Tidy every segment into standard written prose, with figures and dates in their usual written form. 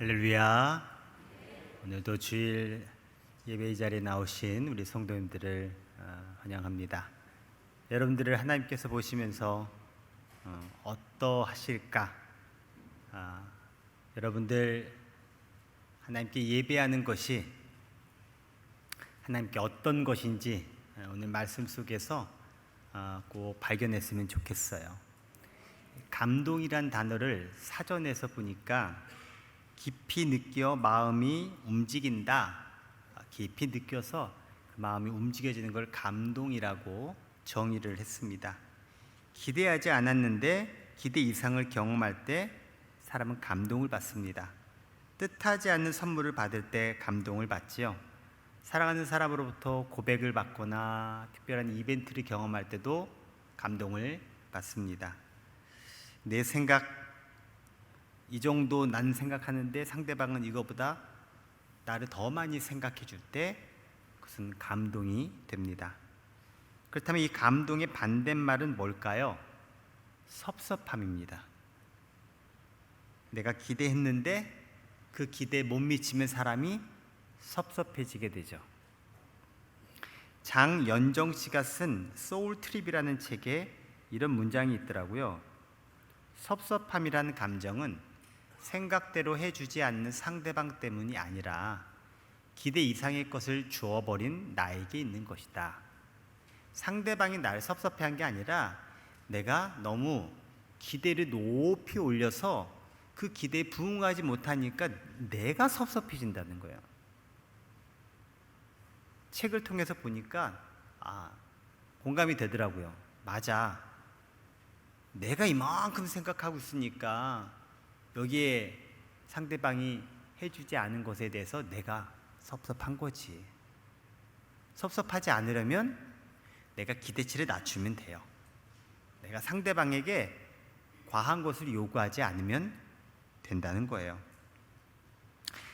할렐루야. 오늘도 주일 예배의 자리에 나오신 우리 성도님들을 환영합니다. 여러분들을 하나님께서 보시면서 어떠하실까? 여러분들 하나님께 예배하는 것이 하나님께 어떤 것인지 오늘 말씀 속에서 꼭 발견했으면 좋겠어요. 감동이란 단어를 사전에서 보니까 깊이 느껴 마음이 움직인다, 깊이 느껴서 그 마음이 움직여지는 걸 감동이라고 정의를 했습니다. 기대하지 않았는데 기대 이상을 경험할 때 사람은 감동을 받습니다. 뜻하지 않는 선물을 받을 때 감동을 받지요. 사랑하는 사람으로부터 고백을 받거나 특별한 이벤트를 경험할 때도 감동을 받습니다. 내 생각 이 정도 난 생각하는데 상대방은 이거보다 나를 더 많이 생각해 줄 때 그것은 감동이 됩니다. 그렇다면 이 감동의 반대말은 뭘까요? 섭섭함입니다. 내가 기대했는데 그 기대에 못 미치면 사람이 섭섭해지게 되죠. 장연정 씨가 쓴 소울 트립이라는 책에 이런 문장이 있더라고요. 섭섭함이라는 감정은 생각대로 해주지 않는 상대방 때문이 아니라 기대 이상의 것을 주어버린 나에게 있는 것이다. 상대방이 나를 섭섭해한 게 아니라 내가 너무 기대를 높이 올려서 그 기대에 부응하지 못하니까 내가 섭섭해진다는 거예요. 책을 통해서 보니까 공감이 되더라고요. 맞아. 내가 이만큼 생각하고 있으니까 여기에 상대방이 해주지 않은 것에 대해서 내가 섭섭한 거지. 섭섭하지 않으려면 내가 기대치를 낮추면 돼요. 내가 상대방에게 과한 것을 요구하지 않으면 된다는 거예요.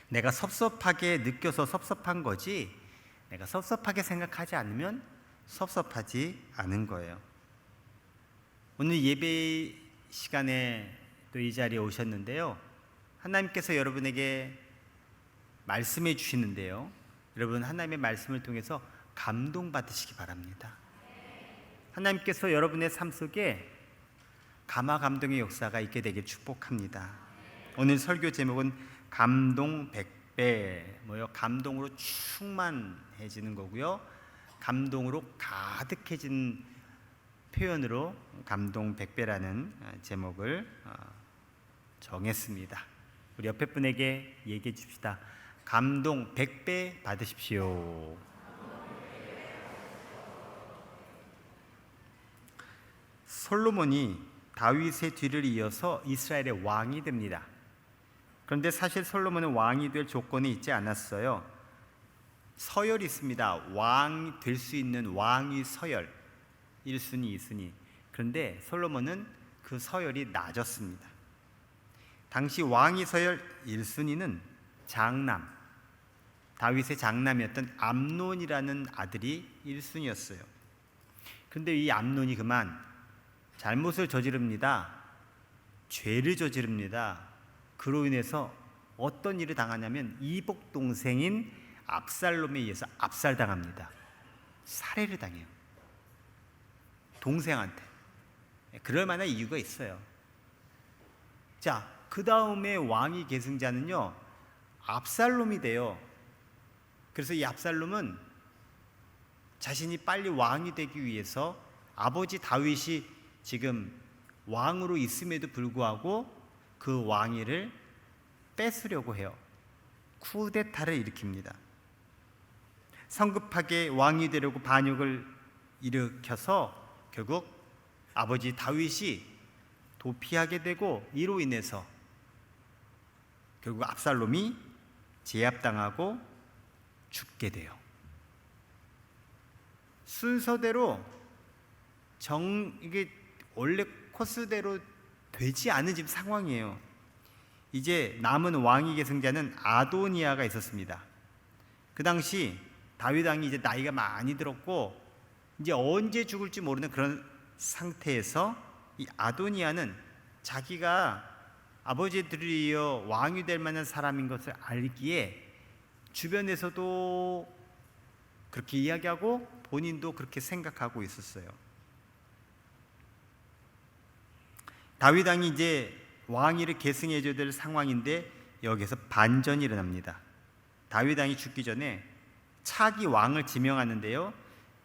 내가 섭섭하게 느껴서 섭섭한 거지, 내가 섭섭하게 생각하지 않으면 섭섭하지 않은 거예요. 오늘 예배 시간에 또 이 자리에 오셨는데요, 하나님께서 여러분에게 말씀해 주시는데요, 여러분 하나님의 말씀을 통해서 감동받으시기 바랍니다. 하나님께서 여러분의 삶 속에 감화 감동의 역사가 있게 되길 축복합니다. 오늘 설교 제목은 감동 100배, 감동으로 충만해지는 거고요, 감동으로 가득해진 표현으로 감동 100배라는 제목을 정했습니다. 우리 옆에 분에게 얘기해 줍시다. 감동 100배 받으십시오. 솔로몬이 다윗의 뒤를 이어서 이스라엘의 왕이 됩니다. 그런데 사실 솔로몬은 왕이 될 조건이 있지 않았어요. 서열이 있습니다. 왕이 될 수 있는 왕위 서열, 1순위, 2순위. 그런데 솔로몬은 그 서열이 낮았습니다. 당시 왕위 서열 1순위는 장남, 다윗의 장남이었던 암논이라는 아들이 1순위였어요. 그런데 이 암논이 그만 잘못을 저지릅니다. 죄를 저지릅니다. 그로 인해서 어떤 일을 당하냐면 이복 동생인 압살롬에 의해서 압살당합니다. 살해를 당해요. 동생한테. 그럴 만한 이유가 있어요. 자, 그 다음에 왕위 계승자는요, 압살롬이 돼요. 그래서 이 압살롬은 자신이 빨리 왕이 되기 위해서 아버지 다윗이 지금 왕으로 있음에도 불구하고 그 왕위를 뺏으려고 해요. 쿠데타를 일으킵니다. 성급하게 왕이 되려고 반역을 일으켜서 결국 아버지 다윗이 도피하게 되고, 이로 인해서 결국 압살롬이 제압당하고 죽게 돼요. 순서대로 이게 원래 코스대로 되지 않은 지금 상황이에요. 이제 남은 왕위 계승자는 아도니아가 있었습니다. 그 당시 다윗 왕이 이제 나이가 많이 들었고 이제 언제 죽을지 모르는 그런 상태에서 이 아도니아는 자기가 아버지에 들이어 왕이 될 만한 사람인 것을 알기에 주변에서도 그렇게 이야기하고 본인도 그렇게 생각하고 있었어요. 다윗 왕이 이제 왕위를 계승해 줘야 될 상황인데 여기서 반전이 일어납니다. 다윗 왕이 죽기 전에 차기 왕을 지명하는데요,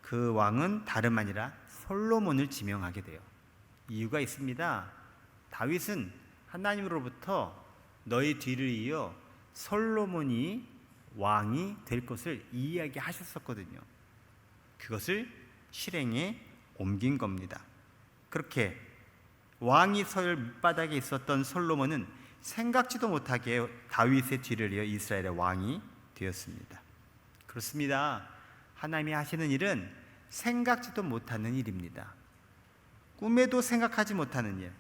그 왕은 다름 아니라 솔로몬을 지명하게 돼요. 이유가 있습니다. 다윗은 하나님으로부터 너희 뒤를 이어 솔로몬이 왕이 될 것을 이야기하셨었거든요. 그것을 실행에 옮긴 겁니다. 그렇게 왕이 설 밑바닥에 있었던 솔로몬은 생각지도 못하게 다윗의 뒤를 이어 이스라엘의 왕이 되었습니다. 그렇습니다. 하나님이 하시는 일은 생각지도 못하는 일입니다. 꿈에도 생각하지 못하는 일.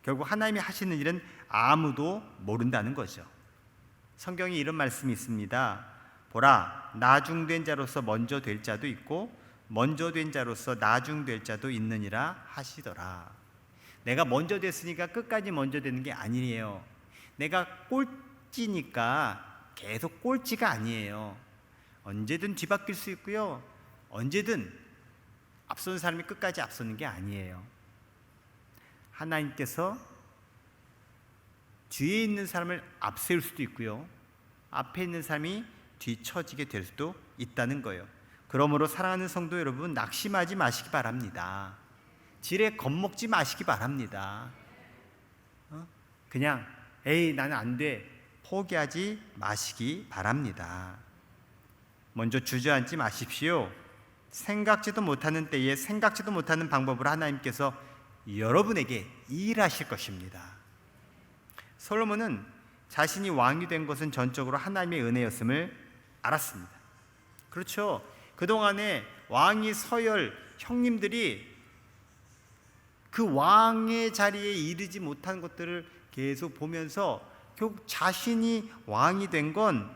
결국 하나님이 하시는 일은 아무도 모른다는 거죠. 성경에 이런 말씀이 있습니다. 보라, 나중된 자로서 먼저 될 자도 있고 먼저 된 자로서 나중될 자도 있느니라 하시더라. 내가 먼저 됐으니까 끝까지 먼저 되는 게 아니에요. 내가 꼴찌니까 계속 꼴찌가 아니에요. 언제든 뒤바뀔 수 있고요, 언제든 앞서는 사람이 끝까지 앞서는 게 아니에요. 하나님께서 뒤에 있는 사람을 앞세울 수도 있고요, 앞에 있는 사람이 뒤처지게 될 수도 있다는 거예요. 그러므로 사랑하는 성도 여러분, 낙심하지 마시기 바랍니다. 지레 겁먹지 마시기 바랍니다. 그냥 에이 나는 안 돼, 포기하지 마시기 바랍니다. 먼저 주저앉지 마십시오. 생각지도 못하는 때에 생각지도 못하는 방법으로 하나님께서 여러분에게 일하실 것입니다. 솔로몬은 자신이 왕이 된 것은 전적으로 하나님의 은혜였음을 알았습니다. 그렇죠. 그동안에 왕이 서열 형님들이 그 왕의 자리에 이르지 못한 것들을 계속 보면서 결국 자신이 왕이 된 건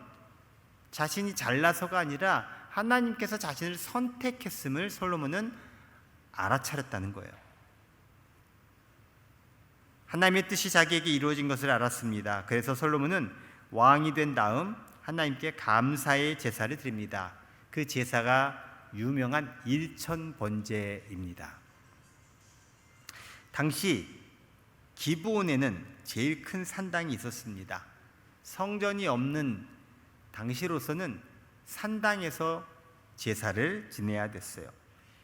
자신이 잘나서가 아니라 하나님께서 자신을 선택했음을 솔로몬은 알아차렸다는 거예요. 하나님의 뜻이 자기에게 이루어진 것을 알았습니다. 그래서 솔로몬은 왕이 된 다음 하나님께 감사의 제사를 드립니다. 그 제사가 유명한 일천번제입니다. 당시 기브온에는 제일 큰 산당이 있었습니다. 성전이 없는 당시로서는 산당에서 제사를 지내야 됐어요.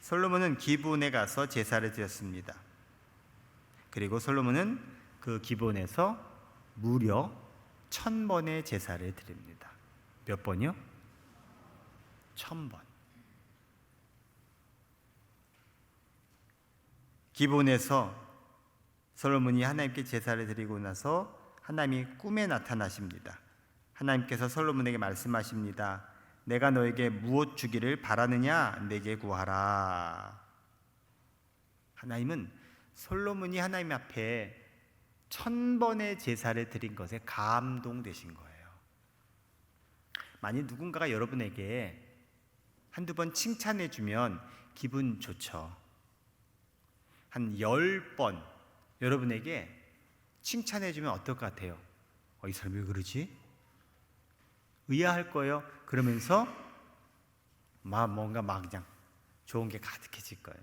솔로몬은 기브온에 가서 제사를 드렸습니다. 그리고 솔로몬은 그 기브온에서 무려 1000번의 제사를 드립니다. 몇 번이요? 1000번. 기브온에서 솔로몬이 하나님께 제사를 드리고 나서 하나님이 꿈에 나타나십니다. 하나님께서 솔로몬에게 말씀하십니다. 내가 너에게 무엇 주기를 바라느냐? 내게 구하라. 하나님은 솔로몬이 하나님 앞에 1000번의 제사를 드린 것에 감동되신 거예요. 만약 누군가가 여러분에게 한두 번 칭찬해 주면 기분 좋죠. 한 10번 여러분에게 칭찬해 주면 어떨 것 같아요? 이 사람이 왜 그러지? 의아할 거예요. 그러면서 뭔가 그냥 좋은 게 가득해질 거예요.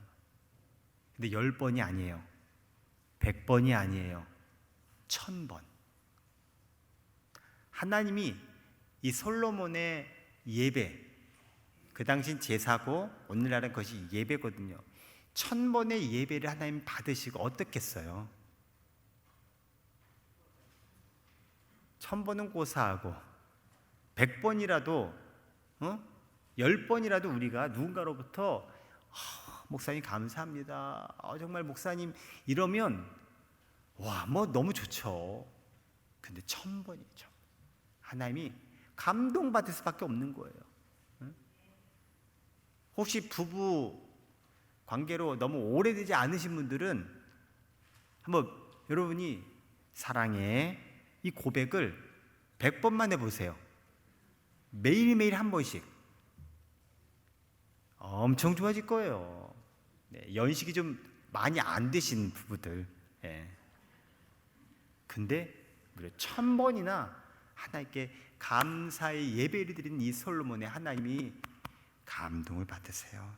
근데 10번이 아니에요. 100번이 아니에요. 1000번. 하나님이 이 솔로몬의 예배, 그 당시 제사고 오늘날은 그것이 예배거든요. 1000번의 예배를 하나님 받으시고 어떻겠어요? 1000번은 고사하고 100번이라도 10번이라도 우리가 누군가로부터 목사님 감사합니다. 정말 목사님 이러면 너무 좋죠. 근데 1000번이죠. 하나님이 감동받을 수밖에 없는 거예요. 혹시 부부 관계로 너무 오래되지 않으신 분들은 한번 여러분이 사랑해 이 고백을 100번만 해보세요. 매일매일 한 번씩. 엄청 좋아질 거예요. 네, 연식이 좀 많이 안 되신 부부들. 네. 근데 무려 1000번이나 하나님께 감사의 예배를 드린 이 솔로몬의 하나님이 감동을 받으세요.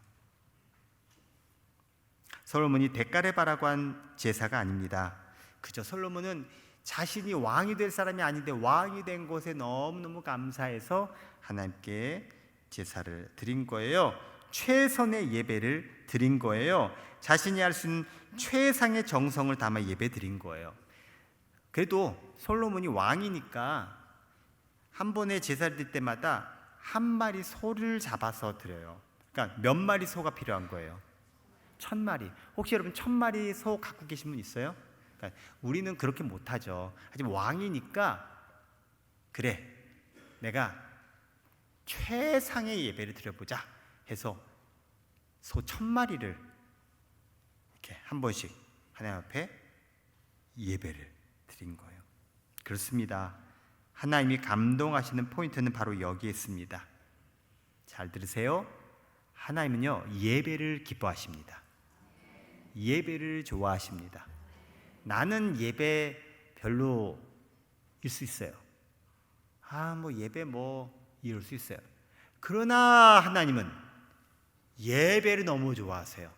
솔로몬이 대가를 바라고 한 제사가 아닙니다. 그저 솔로몬은 자신이 왕이 될 사람이 아닌데 왕이 된 것에 너무너무 감사해서 하나님께 제사를 드린 거예요. 최선의 예배를 드린 거예요. 자신이 할 수 있는 최상의 정성을 담아 예배 드린 거예요. 그래도 솔로몬이 왕이니까 한 번의 제사를 드릴 때마다 한 마리 소를 잡아서 드려요. 그러니까 몇 마리 소가 필요한 거예요? 1000마리. 혹시 여러분 1000마리 소 갖고 계신 분 있어요? 그러니까 우리는 그렇게 못하죠. 하지만 왕이니까 그래, 내가 최상의 예배를 드려보자 해서 소 1000마리를 이렇게 한 번씩 하나님 앞에 예배를 드린 거예요. 그렇습니다. 하나님이 감동하시는 포인트는 바로 여기에 있습니다. 잘 들으세요. 하나님은요, 예배를 기뻐하십니다. 예배를 좋아하십니다. 나는 예배 별로일 수 있어요. 예배 이럴 수 있어요. 그러나 하나님은 예배를 너무 좋아하세요.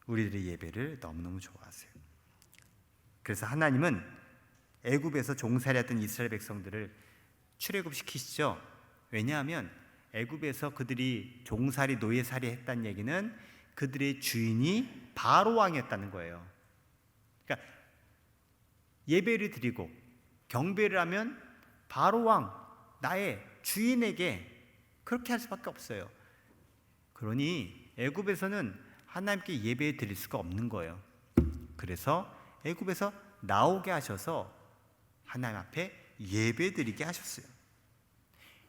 우리들의 예배를 너무너무 좋아하세요. 그래서 하나님은 애굽에서 종살이했던 이스라엘 백성들을 출애굽시키시죠. 왜냐하면 애굽에서 그들이 종살이 노예살이 했다는 얘기는 그들의 주인이 바로 왕이었다는 거예요. 그러니까 예배를 드리고 경배를 하면 바로 왕, 나의 주인에게 그렇게 할 수밖에 없어요. 그러니 애굽에서는 하나님께 예배 드릴 수가 없는 거예요. 그래서 애굽에서 나오게 하셔서 하나님 앞에 예배 드리게 하셨어요.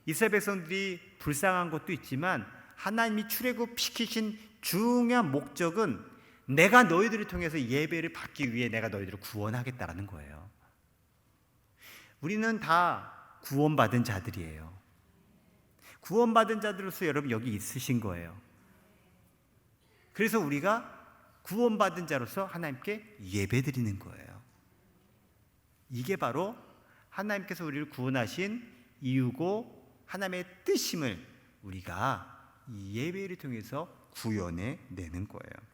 이스라엘 백성들이 불쌍한 것도 있지만 하나님이 출애굽시키신 중요한 목적은 내가 너희들을 통해서 예배를 받기 위해 내가 너희들을 구원하겠다라는 거예요. 우리는 다 구원받은 자들이에요. 구원받은 자들로서 여러분 여기 있으신 거예요. 그래서 우리가 구원받은 자로서 하나님께 예배드리는 거예요. 이게 바로 하나님께서 우리를 구원하신 이유고 하나님의 뜻임을 우리가 이 예배를 통해서 구현해 내는 거예요.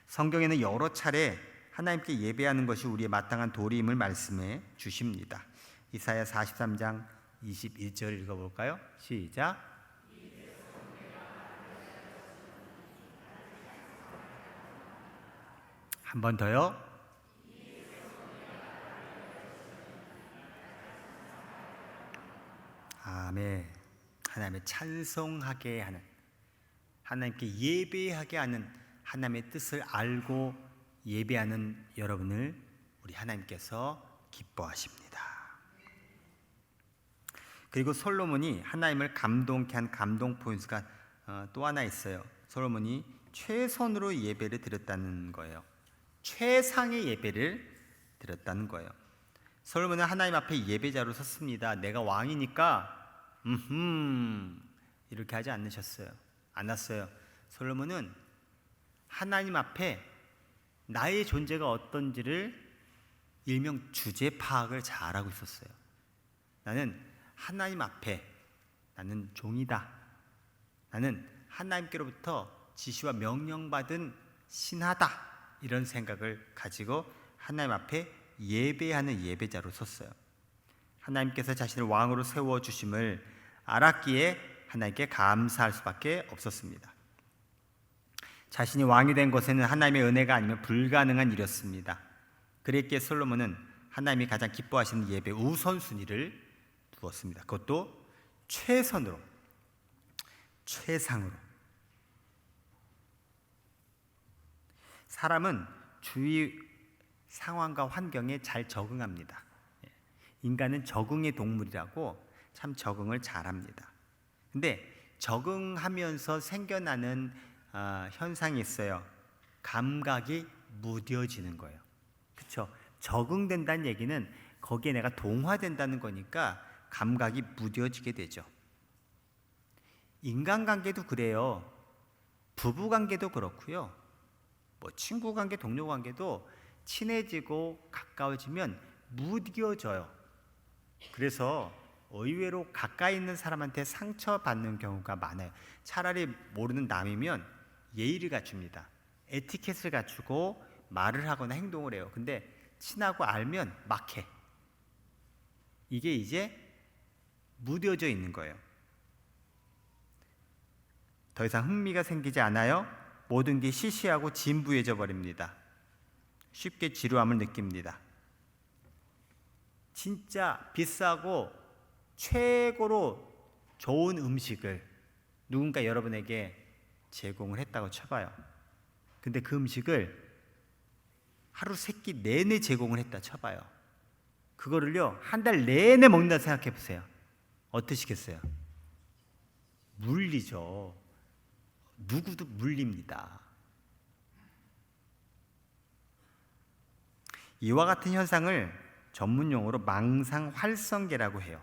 성경에는 여러 차례 하나님께 예배하는 것이 우리의 마땅한 도리임을 말씀해 주십니다. 이사야 43장 21절 읽어볼까요? 시작. 한 번 더요. 아멘. 하나님의 찬송하게 하는, 하나님께 예배하게 하는 하나님의 뜻을 알고 예배하는 여러분을 우리 하나님께서 기뻐하십니다. 그리고 솔로몬이 하나님을 감동케 한 감동 포인트가 또 하나 있어요. 솔로몬이 최선으로 예배를 드렸다는 거예요. 최상의 예배를 드렸다는 거예요. 솔로몬은 하나님 앞에 예배자로 섰습니다. 내가 왕이니까 이렇게 하지 않았어요. 솔로몬은 하나님 앞에 나의 존재가 어떤지를 일명 주제 파악을 잘하고 있었어요. 나는 하나님 앞에 나는 종이다. 나는 하나님께로부터 지시와 명령받은 신하다. 이런 생각을 가지고 하나님 앞에 예배하는 예배자로 섰어요. 하나님께서 자신을 왕으로 세워주심을 알았기에 하나님께 감사할 수밖에 없었습니다. 자신이 왕이 된 것에는 하나님의 은혜가 아니면 불가능한 일이었습니다. 그랬기에 솔로몬은 하나님이 가장 기뻐하시는 예배 우선순위를 두었습니다. 그것도 최선으로, 최상으로. 사람은 주위 상황과 환경에 잘 적응합니다. 인간은 적응의 동물이라고 참 적응을 잘합니다. 근데 적응하면서 생겨나는 현상이 있어요. 감각이 무뎌지는 거예요. 그렇죠? 적응된다는 얘기는 거기에 내가 동화된다는 거니까 감각이 무뎌지게 되죠. 인간관계도 그래요. 부부관계도 그렇고요. 친구관계, 동료관계도 친해지고 가까워지면 무뎌져요. 그래서 의외로 가까이 있는 사람한테 상처받는 경우가 많아요. 차라리 모르는 남이면 예의를 갖춥니다. 에티켓을 갖추고 말을 하거나 행동을 해요. 근데 친하고 알면 막 해. 이게 이제 무뎌져 있는 거예요. 더 이상 흥미가 생기지 않아요. 모든 게 시시하고 진부해져 버립니다. 쉽게 지루함을 느낍니다. 진짜 비싸고 최고로 좋은 음식을 누군가 여러분에게 제공을 했다고 쳐봐요. 근데 그 음식을 하루 세끼 내내 제공을 했다 쳐봐요. 그거를요 한 달 내내 먹는다 생각해 보세요. 어떠시겠어요? 물리죠. 누구도 물립니다. 이와 같은 현상을 전문용어로 망상활성계라고 해요.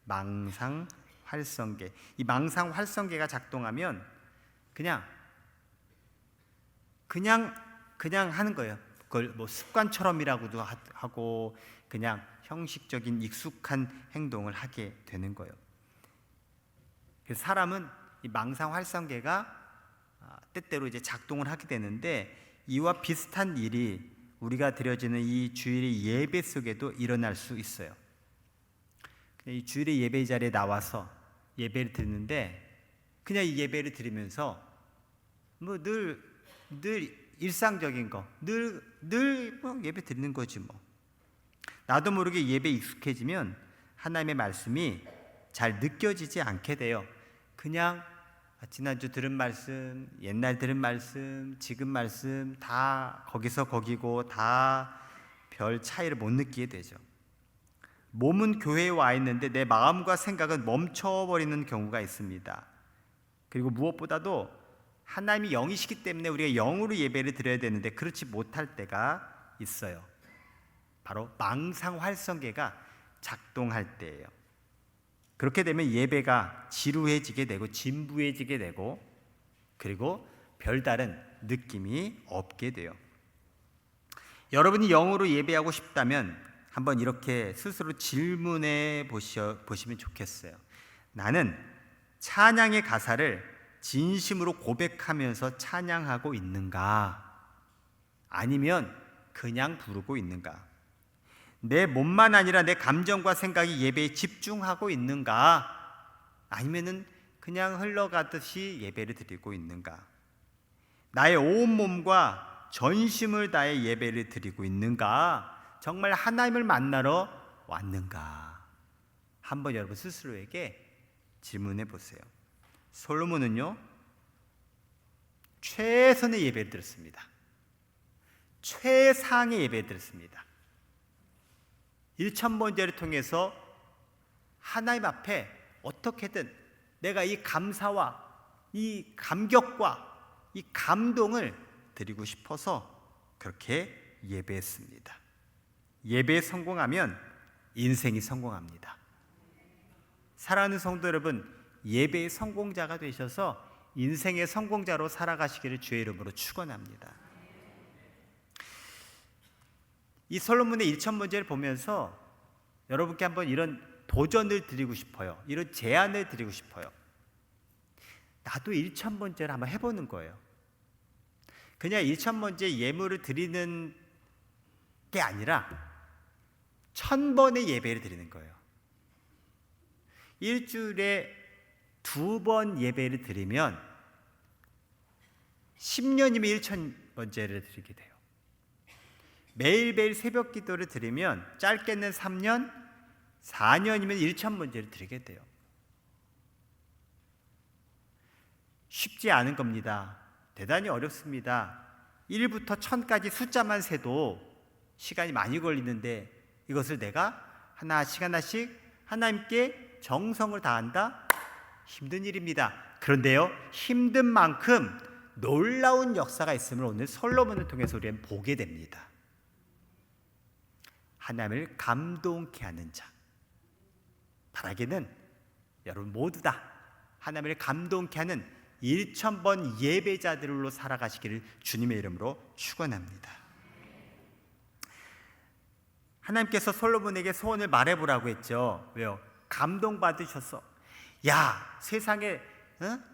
망상활성계. 이 망상활성계가 작동하면 그냥 하는 거예요. 그걸 뭐 습관처럼이라고도 하고 그냥 형식적인 익숙한 행동을 하게 되는 거예요. 그래서 사람은 이 망상활성계가 때때로 이제 작동을 하게 되는데 이와 비슷한 일이 우리가 드려지는 이 주일의 예배 속에도 일어날 수 있어요. 이 주일의 예배 자리에 나와서 예배를 드리는데 그냥 이 예배를 드리면서 뭐 늘 일상적인 거 늘 뭐 예배 드리는 거지 뭐. 나도 모르게 예배에 익숙해지면 하나님의 말씀이 잘 느껴지지 않게 돼요. 그냥 지난주 들은 말씀, 옛날 들은 말씀, 지금 말씀 다 거기서 거기고 다 별 차이를 못 느끼게 되죠. 몸은 교회에 와 있는데 내 마음과 생각은 멈춰버리는 경우가 있습니다. 그리고 무엇보다도 하나님이 영이시기 때문에 우리가 영으로 예배를 드려야 되는데 그렇지 못할 때가 있어요. 바로 망상활성계가 작동할 때예요. 그렇게 되면 예배가 지루해지게 되고 진부해지게 되고 그리고 별다른 느낌이 없게 돼요. 여러분이 영으로 예배하고 싶다면 한번 이렇게 스스로 질문해 보시면 좋겠어요. 나는 찬양의 가사를 진심으로 고백하면서 찬양하고 있는가? 아니면 그냥 부르고 있는가? 내 몸만 아니라 내 감정과 생각이 예배에 집중하고 있는가? 아니면은 그냥 흘러가듯이 예배를 드리고 있는가? 나의 온 몸과 전심을 다해 예배를 드리고 있는가? 정말 하나님을 만나러 왔는가? 한번 여러분 스스로에게 질문해 보세요. 솔로몬은요 최선의 예배를 드렸습니다. 최상의 예배를 드렸습니다. 1,000번제를 통해서 하나님 앞에 어떻게든 내가 이 감사와 이 감격과 이 감동을 드리고 싶어서 그렇게 예배했습니다. 예배에 성공하면 인생이 성공합니다. 사랑하는 성도 여러분, 예배의 성공자가 되셔서 인생의 성공자로 살아가시기를 주의 이름으로 축원합니다. 이 솔로몬의 1,000번제를 보면서 여러분께 한번 이런 도전을 드리고 싶어요. 이런 제안을 드리고 싶어요. 나도 1,000번제를 한번 해보는 거예요. 그냥 1,000번제 예물을 드리는 게 아니라 1,000번의 예배를 드리는 거예요. 일주일에 2번 예배를 드리면 10년이면 1,000번제를 드리게 돼요. 매일매일 새벽 기도를 드리면 짧게는 3년, 4년이면 1,000번제를 드리게 돼요. 쉽지 않은 겁니다. 대단히 어렵습니다. 1부터 1000까지 숫자만 세도 시간이 많이 걸리는데 이것을 내가 하나씩 하나님께 정성을 다한다? 힘든 일입니다. 그런데요, 힘든 만큼 놀라운 역사가 있음을 오늘 솔로몬을 통해서 우리는 보게 됩니다. 하나님을 감동케 하는 자. 바라기는 여러분 모두 다 하나님을 감동케 하는 1,000번 예배자들로 살아가시기를 주님의 이름으로 축원합니다. 하나님께서 솔로몬에게 소원을 말해보라고 했죠. 왜요? 감동받으셔서 야, 세상에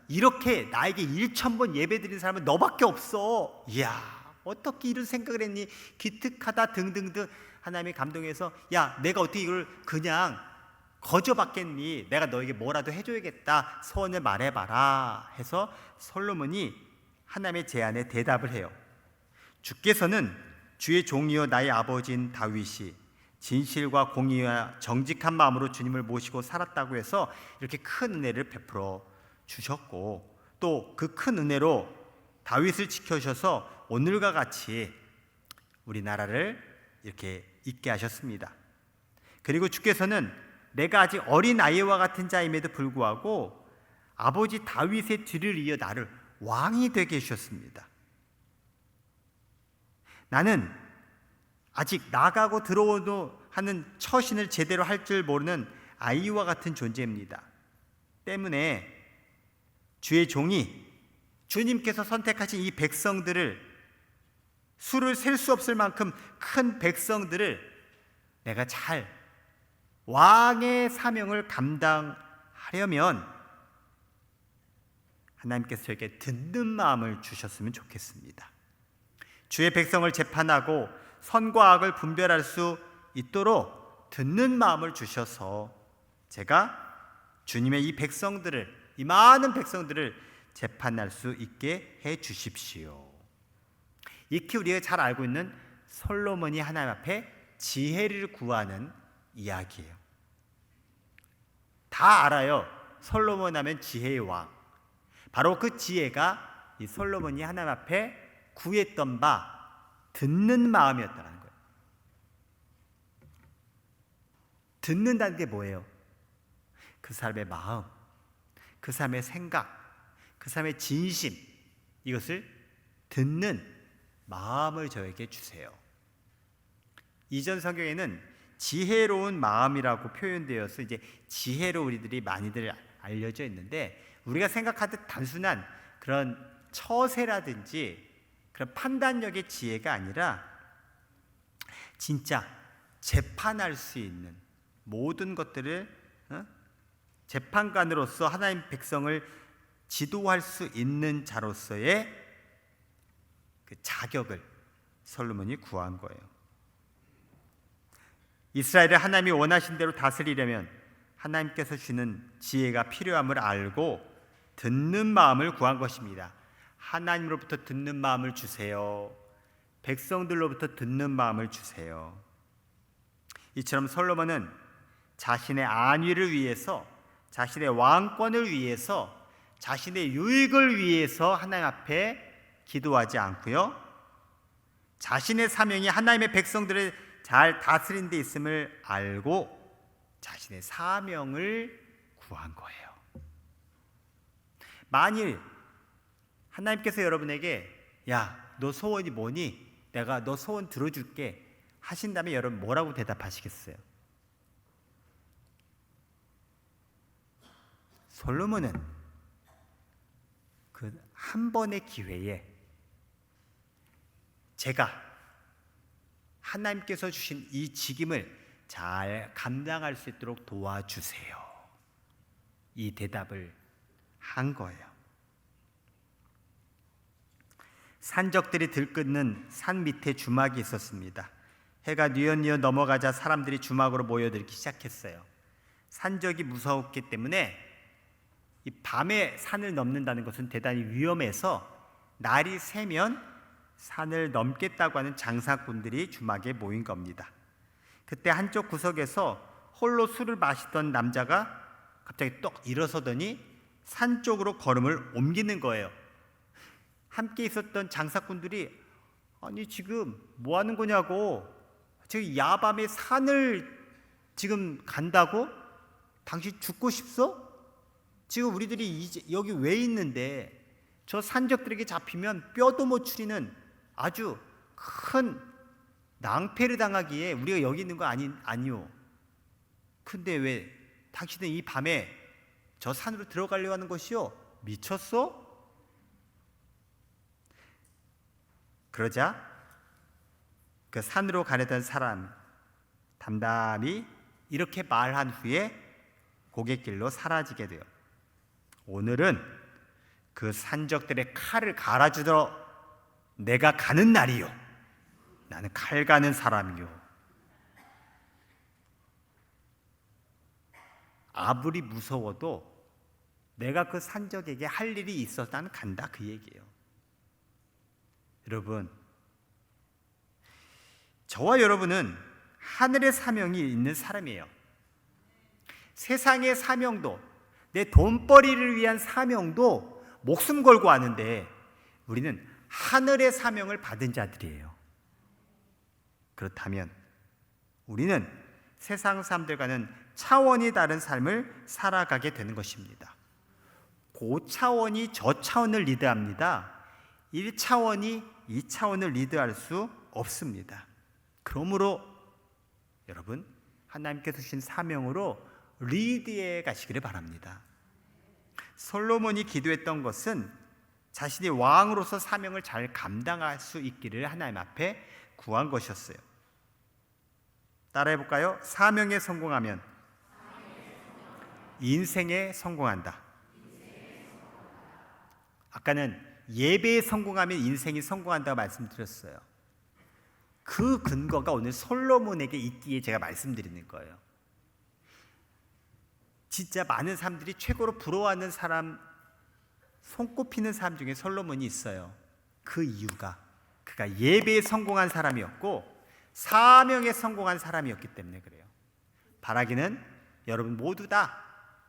이렇게 나에게 1,000번 예배드린 사람은 너밖에 없어. 이야, 어떻게 이런 생각을 했니? 기특하다 등등등. 하나님이 감동해서 야, 내가 어떻게 이걸 그냥 거저받겠니? 내가 너에게 뭐라도 해줘야겠다. 소원을 말해봐라 해서 솔로몬이 하나님의 제안에 대답을 해요. 주께서는 주의 종이요 나의 아버지인 다윗이 진실과 공의와 정직한 마음으로 주님을 모시고 살았다고 해서 이렇게 큰 은혜를 베풀어 주셨고, 또 그 큰 은혜로 다윗을 지켜주셔서 오늘과 같이 우리나라를 이렇게 있게 하셨습니다. 그리고 주께서는 내가 아직 어린 아이와 같은 자임에도 불구하고 아버지 다윗의 뒤를 이어 나를 왕이 되게 해주셨습니다. 나는 아직 나가고 들어오도 하는 처신을 제대로 할 줄 모르는 아이와 같은 존재입니다. 때문에 주의 종이 주님께서 선택하신 이 백성들을, 수를 셀 수 없을 만큼 큰 백성들을 내가 잘 왕의 사명을 감당하려면 하나님께서 저에게 듣는 마음을 주셨으면 좋겠습니다. 주의 백성을 재판하고 선과 악을 분별할 수 있도록 듣는 마음을 주셔서 제가 주님의 이 백성들을, 이 많은 백성들을 재판할 수 있게 해 주십시오. 익히 우리가 잘 알고 있는 솔로몬이 하나님 앞에 지혜를 구하는 이야기예요. 다 알아요. 솔로몬 하면 지혜의 왕. 바로 그 지혜가 이 솔로몬이 하나님 앞에 구했던 바 듣는 마음이었다는 거예요. 듣는다는 게 뭐예요? 그 사람의 마음, 그 사람의 생각, 그 사람의 진심, 이것을 듣는 마음을 저에게 주세요. 이전 성경에는 지혜로운 마음이라고 표현되어서 이제 지혜로 우리들이 많이들 알려져 있는데, 우리가 생각하듯 단순한 그런 처세라든지 그런 판단력의 지혜가 아니라 진짜 재판할 수 있는 모든 것들을 재판관으로서 하나님 백성을 지도할 수 있는 자로서의 그 자격을 솔로몬이 구한 거예요. 이스라엘을 하나님이 원하신 대로 다스리려면 하나님께서 주는 지혜가 필요함을 알고 듣는 마음을 구한 것입니다. 하나님으로부터 듣는 마음을 주세요. 백성들로부터 듣는 마음을 주세요. 이처럼 솔로몬은 자신의 안위를 위해서, 자신의 왕권을 위해서, 자신의 유익을 위해서 하나님 앞에 기도하지 않고요, 자신의 사명이 하나님의 백성들을 잘 다스린 데 있음을 알고 자신의 사명을 구한 거예요. 만일 하나님께서 여러분에게 야, 너 소원이 뭐니? 내가 너 소원 들어줄게 하신다면 여러분 뭐라고 대답하시겠어요? 솔로몬은 그 한 번의 기회에 제가 하나님께서 주신 이 직임을 잘 감당할 수 있도록 도와주세요, 이 대답을 한 거예요. 산적들이 들끓는 산 밑에 주막이 있었습니다. 해가 뉘엿뉘엿 넘어가자 사람들이 주막으로 모여들기 시작했어요. 산적이 무서웠기 때문에 이 밤에 산을 넘는다는 것은 대단히 위험해서 날이 새면 산을 넘겠다고 하는 장사꾼들이 주막에 모인 겁니다. 그때 한쪽 구석에서 홀로 술을 마시던 남자가 갑자기 똑 일어서더니 산 쪽으로 걸음을 옮기는 거예요. 함께 있었던 장사꾼들이 아니 지금 뭐 하는 거냐고, 지금 야밤에 산을 지금 간다고? 당신 죽고 싶소? 지금 우리들이 이제 여기 왜 있는데 저 산적들에게 잡히면 뼈도 못 추리는 아주 큰 낭패를 당하기에 우리가 여기 있는 거 아니오. 근데 왜 당신은 이 밤에 저 산으로 들어가려고 하는 것이오? 미쳤어? 그러자 그 산으로 가려던 사람 담담히 이렇게 말한 후에 고갯길로 사라지게 돼요. 오늘은 그 산적들의 칼을 갈아주러 내가 가는 날이요. 나는 칼 가는 사람이요. 아무리 무서워도 내가 그 산적에게 할 일이 있어서 나는 간다, 그 얘기예요. 여러분, 저와 여러분은 하늘의 사명이 있는 사람이에요. 세상의 사명도, 내 돈벌이를 위한 사명도 목숨 걸고 하는데 우리는 하늘의 사명을 받은 자들이에요. 그렇다면 우리는 세상 사람들과는 차원이 다른 삶을 살아가게 되는 것입니다. 고차원이 저차원을 리드합니다. 1차원이 2차원을 리드할 수 없습니다. 그러므로 여러분, 하나님께서 주신 사명으로 리드해 가시기를 바랍니다. 솔로몬이 기도했던 것은 자신이 왕으로서 사명을 잘 감당할 수 있기를 하나님 앞에 구한 것이었어요. 따라해 볼까요? 사명에 성공하면 인생에 성공한다. 아까는 예배에 성공하면 인생이 성공한다고 말씀드렸어요. 그 근거가 오늘 솔로몬에게 있기에 제가 말씀드리는 거예요. 진짜 많은 사람들이 최고로 부러워하는 사람, 손꼽히는 사람 중에 솔로몬이 있어요. 그 이유가 그가 예배에 성공한 사람이었고 사명에 성공한 사람이었기 때문에 그래요. 바라기는 여러분 모두 다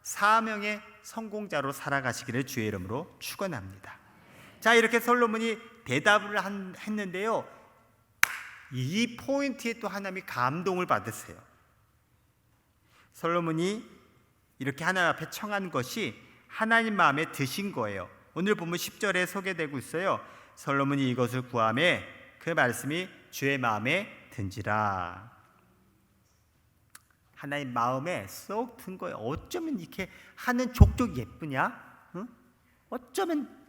사명의 성공자로 살아가시기를 주의 이름으로 축원합니다. 자, 이렇게 솔로몬이 대답을 했는데요, 이 포인트에 또 하나님이 감동을 받으세요. 솔로몬이 이렇게 하나님 앞에 청한 것이 하나님 마음에 드신 거예요. 오늘 보면 10절에 소개되고 있어요. 솔로몬이 이것을 구하매 그 말씀이 주의 마음에 든지라. 하나님 마음에 쏙 든 거예요. 어쩌면 이렇게 하는 족족 예쁘냐? 응? 어쩌면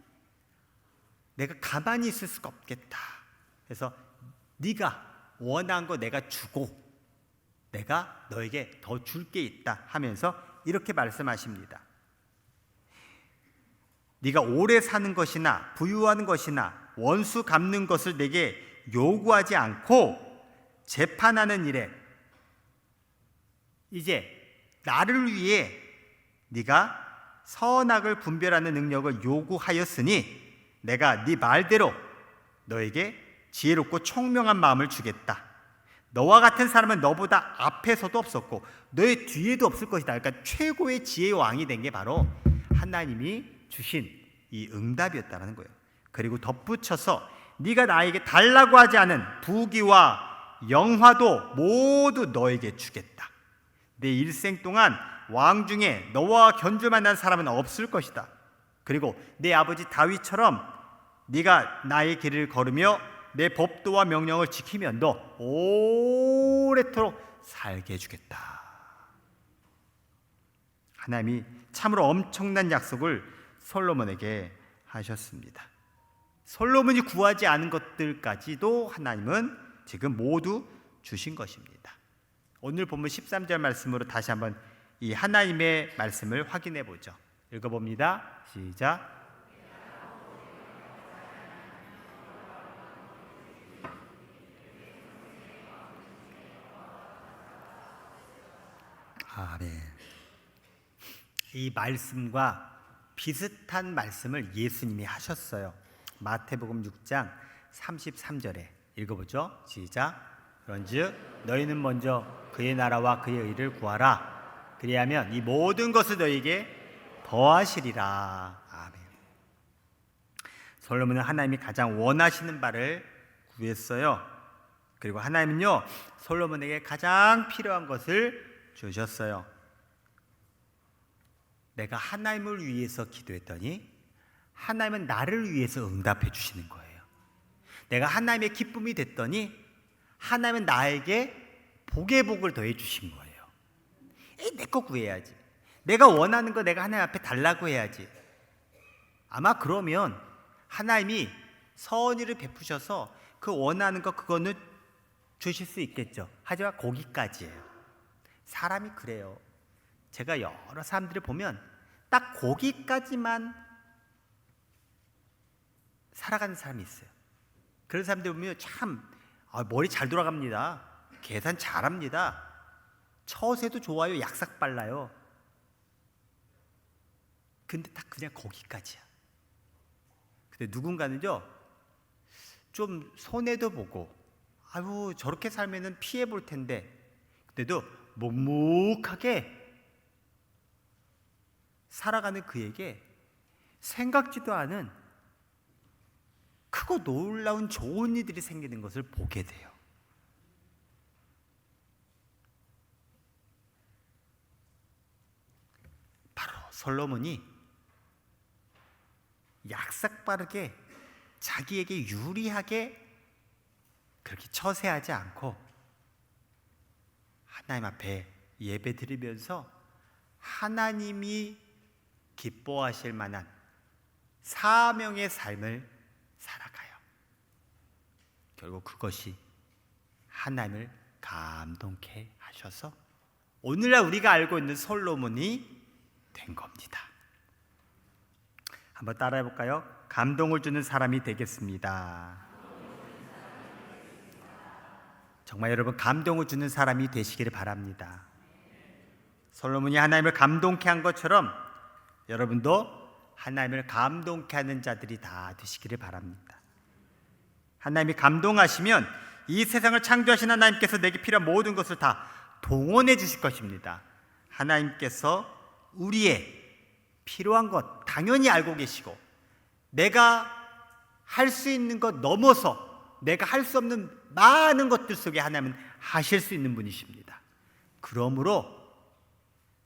내가 가만히 있을 수가 없겠다. 그래서 네가 원한 거 내가 주고 내가 너에게 더 줄 게 있다 하면서 이렇게 말씀하십니다. 네가 오래 사는 것이나 부유한 것이나 원수 갚는 것을 내게 요구하지 않고 재판하는 일에 이제 나를 위해 네가 선악을 분별하는 능력을 요구하였으니 내가 네 말대로 너에게 지혜롭고 총명한 마음을 주겠다. 너와 같은 사람은 너보다 앞에서도 없었고 너의 뒤에도 없을 것이다. 그러니까 최고의 지혜의 왕이 된 게 바로 하나님이 주신 이 응답이었다는 거예요. 그리고 덧붙여서 네가 나에게 달라고 하지 않은 부귀와 영화도 모두 너에게 주겠다. 내 일생 동안 왕 중에 너와 견줄 만한 사람은 없을 것이다. 그리고 내 아버지 다윗처럼 네가 나의 길을 걸으며 내 법도와 명령을 지키면 너 오래도록 살게 해주겠다. 하나님이 참으로 엄청난 약속을 솔로몬에게 하셨습니다. 솔로몬이 구하지 않은 것들까지도 하나님은 지금 모두 주신 것입니다. 오늘 본문 13절 말씀으로 다시 한번 이 하나님의 말씀을 확인해 보죠. 읽어봅니다. 시작. 아멘. 이 말씀과 비슷한 말씀을 예수님이 하셨어요. 마태복음 6장 33절에 읽어보죠. 시작. 그런즉 너희는 먼저 그의 나라와 그의 의를 구하라. 그리하면 이 모든 것을 너희에게 더하시리라. 아멘. 솔로몬은 하나님이 가장 원하시는 바를 구했어요. 그리고 하나님은요, 솔로몬에게 가장 필요한 것을 주셨어요. 내가 하나님을 위해서 기도했더니 하나님은 나를 위해서 응답해 주시는 거예요. 내가 하나님의 기쁨이 됐더니 하나님은 나에게 복의 복을 더해 주신 거예요. 내 거 구해야지. 내가 원하는 거 내가 하나님 앞에 달라고 해야지. 아마 그러면 하나님이 선의를 베푸셔서 그 원하는 거 그거는 주실 수 있겠죠. 하지만 거기까지예요. 사람이 그래요. 제가 여러 사람들을 보면 딱 거기까지만 살아가는 사람이 있어요. 그런 사람들 보면 참 머리 잘 돌아갑니다. 계산 잘합니다. 처세도 좋아요. 약삭 빨라요. 근데 딱 그냥 거기까지야. 근데 누군가는요, 좀 손해도 보고, 아유 저렇게 살면은 피해 볼 텐데, 근데도 묵묵하게 살아가는 그에게 생각지도 않은 크고 놀라운 좋은 일들이 생기는 것을 보게 돼요. 바로 솔로몬이 약삭빠르게 자기에게 유리하게 그렇게 처세하지 않고 하나님 앞에 예배 드리면서 하나님이 기뻐하실 만한 사명의 삶을 살아가요. 결국 그것이 하나님을 감동케 하셔서 오늘날 우리가 알고 있는 솔로몬이 된 겁니다. 한번 따라해 볼까요? 감동을 주는 사람이 되겠습니다. 정말 여러분 감동을 주는 사람이 되시기를 바랍니다. 솔로몬이 하나님을 감동케 한 것처럼 여러분도 하나님을 감동케 하는 자들이 다 되시기를 바랍니다. 하나님이 감동하시면 이 세상을 창조하신 하나님께서 내게 필요한 모든 것을 다 동원해 주실 것입니다. 하나님께서 우리의 필요한 것 당연히 알고 계시고, 내가 할 수 있는 것 넘어서 내가 할 수 없는 많은 것들 속에 하나님은 하실 수 있는 분이십니다. 그러므로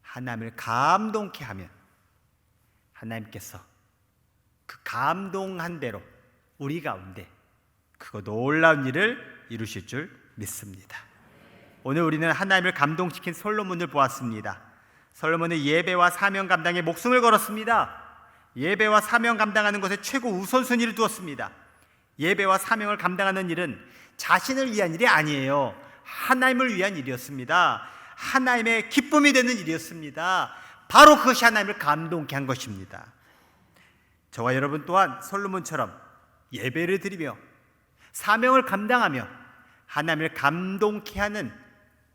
하나님을 감동케 하면 하나님께서 그 감동한 대로 우리 가운데 그거 놀라운 일을 이루실 줄 믿습니다. 오늘 우리는 하나님을 감동시킨 솔로몬을 보았습니다. 솔로몬은 예배와 사명 감당에 목숨을 걸었습니다. 예배와 사명 감당하는 것에 최고 우선순위를 두었습니다. 예배와 사명을 감당하는 일은 자신을 위한 일이 아니에요. 하나님을 위한 일이었습니다. 하나님의 기쁨이 되는 일이었습니다. 바로 그것이 하나님을 감동케 한 것입니다. 저와 여러분 또한 솔로몬처럼 예배를 드리며 사명을 감당하며 하나님을 감동케 하는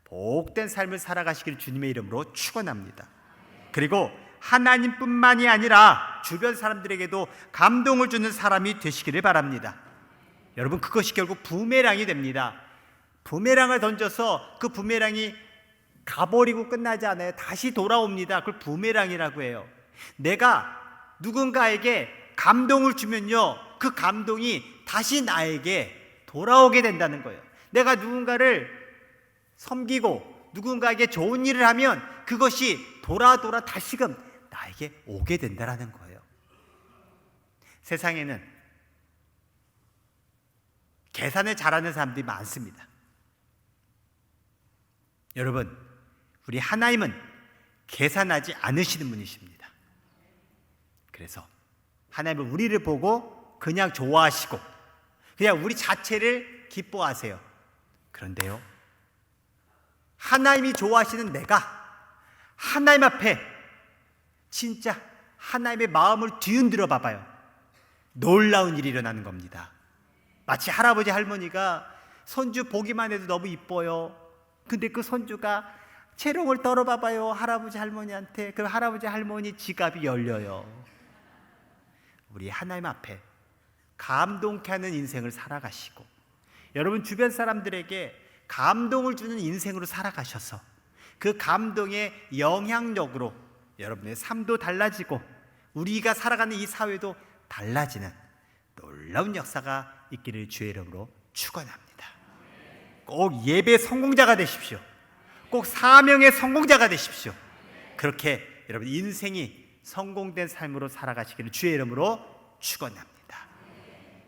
복된 삶을 살아가시기를 주님의 이름으로 축원합니다. 그리고 하나님뿐만이 아니라 주변 사람들에게도 감동을 주는 사람이 되시기를 바랍니다. 여러분 그것이 결국 부메랑이 됩니다. 부메랑을 던져서 그 부메랑이 가버리고 끝나지 않아요. 다시 돌아옵니다. 그걸 부메랑이라고 해요. 내가 누군가에게 감동을 주면요, 그 감동이 다시 나에게 돌아오게 된다는 거예요. 내가 누군가를 섬기고 누군가에게 좋은 일을 하면 그것이 돌아 다시금 나에게 오게 된다는 거예요. 세상에는 계산을 잘하는 사람들이 많습니다. 여러분, 우리 하나님은 계산하지 않으시는 분이십니다. 그래서 하나님은 우리를 보고 그냥 좋아하시고 그냥 우리 자체를 기뻐하세요. 그런데요, 하나님이 좋아하시는 내가 하나님 앞에 진짜 하나님의 마음을 뒤흔들어 봐봐요. 놀라운 일이 일어나는 겁니다. 마치 할아버지 할머니가 손주 보기만 해도 너무 이뻐요. 근데 그 손주가 재롱을 떨어봐봐요. 할아버지 할머니한테. 그럼 할아버지 할머니 지갑이 열려요. 우리 하나님 앞에 감동케 하는 인생을 살아가시고 여러분 주변 사람들에게 감동을 주는 인생으로 살아가셔서 그 감동의 영향력으로 여러분의 삶도 달라지고 우리가 살아가는 이 사회도 달라지는 놀라운 역사가 있기를 주의 이름으로 축원합니다. 꼭 예배 성공자가 되십시오. 꼭 사명의 성공자가 되십시오. 그렇게 여러분 인생이 성공된 삶으로 살아가시기를 주의 이름으로 축원합니다.